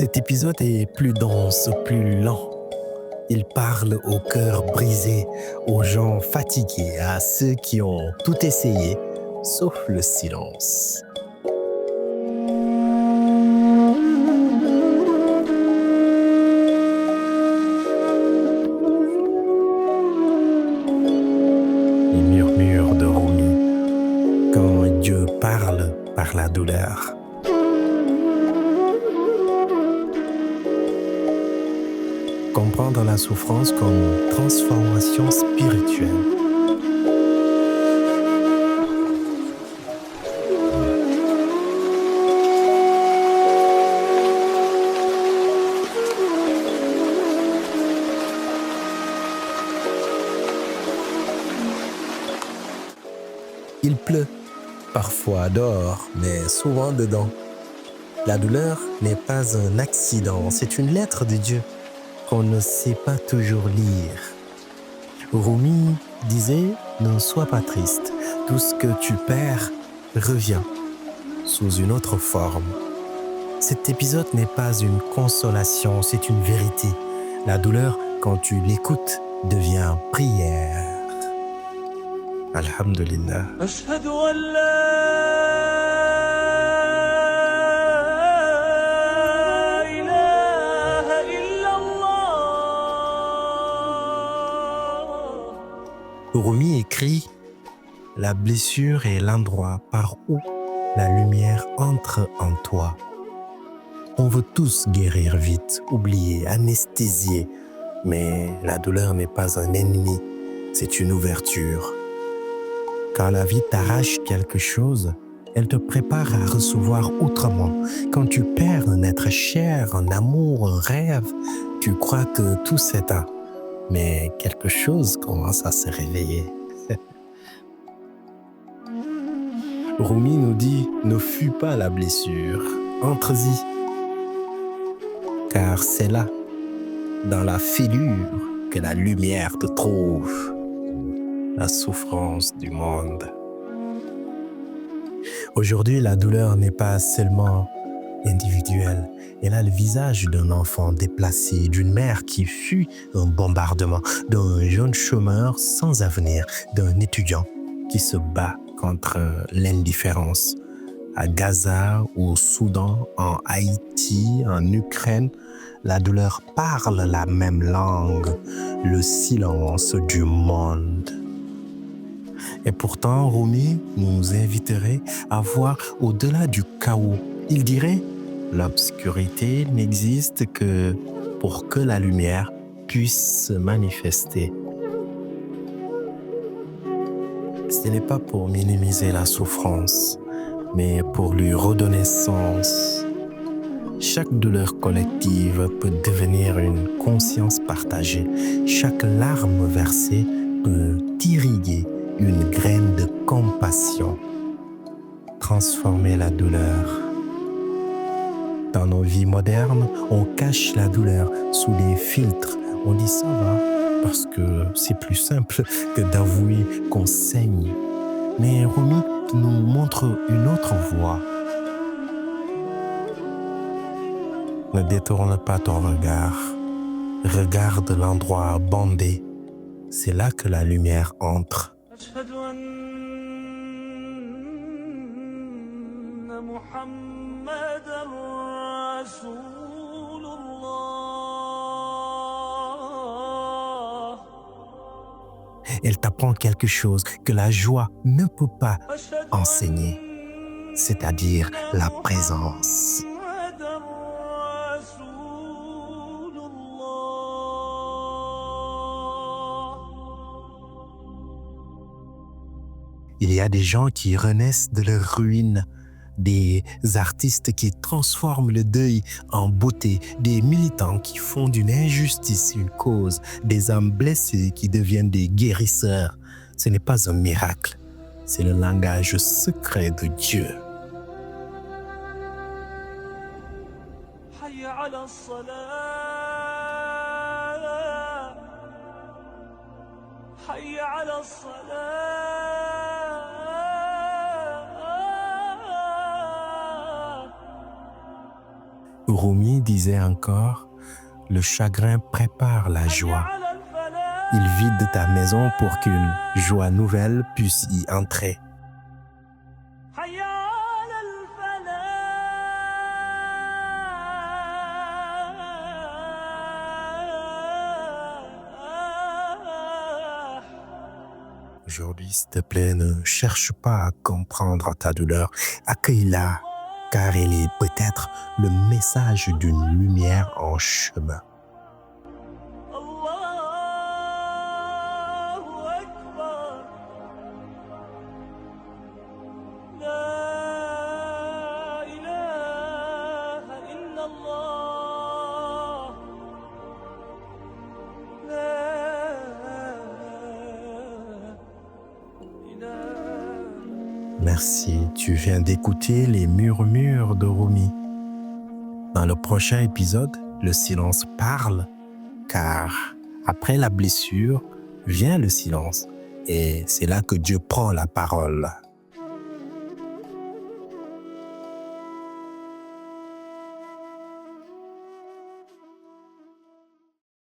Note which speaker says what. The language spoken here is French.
Speaker 1: Cet épisode est plus dense, plus lent. Il parle au cœur brisé, aux gens fatigués, à ceux qui ont tout essayé, sauf le silence. Les murmures de Rumi, quand Dieu parle par la douleur. Comprendre la souffrance comme transformation spirituelle. Il pleut, parfois dehors, mais souvent dedans. La douleur n'est pas un accident, c'est une lettre de Dieu qu'on ne sait pas toujours lire. Rumi disait « Ne sois pas triste, tout ce que tu perds revient sous une autre forme ». Cet épisode n'est pas une consolation, c'est une vérité. La douleur, quand tu l'écoutes, devient prière. Alhamdulillah.
Speaker 2: أشهد أن لا إله إلا الله.
Speaker 1: Rumi écrit « La blessure est l'endroit par où la lumière entre en toi. On veut tous guérir vite, oublier, anesthésier, mais la douleur n'est pas un ennemi, c'est une ouverture. Quand la vie t'arrache quelque chose, elle te prépare à recevoir autrement. Quand tu perds un être cher, un amour, un rêve, tu crois que tout s'éteint. Mais quelque chose commence à se réveiller. Rumi nous dit « Ne fuis pas la blessure, entre-y. » Car c'est là, dans la fêlure, que la lumière te trouve. La souffrance du monde. Aujourd'hui, la douleur n'est pas seulement individuelle. Elle a le visage d'un enfant déplacé, d'une mère qui fuit un bombardement, d'un jeune chômeur sans avenir, d'un étudiant qui se bat contre l'indifférence. À Gaza, au Soudan, en Haïti, en Ukraine, la douleur parle la même langue, le silence du monde. Et pourtant, Rumi nous inviterait à voir au-delà du chaos. Il dirait « L'obscurité n'existe que pour que la lumière puisse se manifester ». Ce n'est pas pour minimiser la souffrance, mais pour lui redonner sens. Chaque douleur collective peut devenir une conscience partagée. Chaque larme versée peut irriguer une graine de compassion, transformer la douleur. Dans nos vies modernes, on cache la douleur sous des filtres. On dit ça va parce que c'est plus simple que d'avouer qu'on saigne. Mais Rumi nous montre une autre voie. Ne détourne pas ton regard. Regarde l'endroit bandé. C'est là que la lumière entre.
Speaker 2: أشهد أن محمدًا رسول الله.
Speaker 1: Elle t'apprend quelque chose que la joie ne peut pas enseigner, c'est-à-dire la présence.
Speaker 2: محمدًا رسول الله.
Speaker 1: Il y a des gens qui renaissent de leurs ruines, des artistes qui transforment le deuil en beauté, des militants qui font d'une injustice une cause, des âmes blessées qui deviennent des guérisseurs. Ce n'est pas un miracle, c'est le langage secret de Dieu.
Speaker 2: حي على الصلاة. حي على الصلاة.
Speaker 1: Rumi disait encore, le chagrin prépare la
Speaker 2: حي
Speaker 1: joie.
Speaker 2: على الفلاح
Speaker 1: Il vide ta maison pour qu'une joie nouvelle puisse y entrer.
Speaker 2: حي على الفلاح.
Speaker 1: Aujourd'hui, s'il te plaît, ne cherche pas à comprendre ta douleur. Accueille-la, car elle est peut-être le message d'une lumière en chemin.
Speaker 2: الله أكبر. لا إله إلا الله. لا إله.
Speaker 1: Merci, tu viens d'écouter les murmures de Rumi. Dans le prochain épisode, le silence parle, car après la blessure vient le silence, et c'est là que Dieu prend la parole.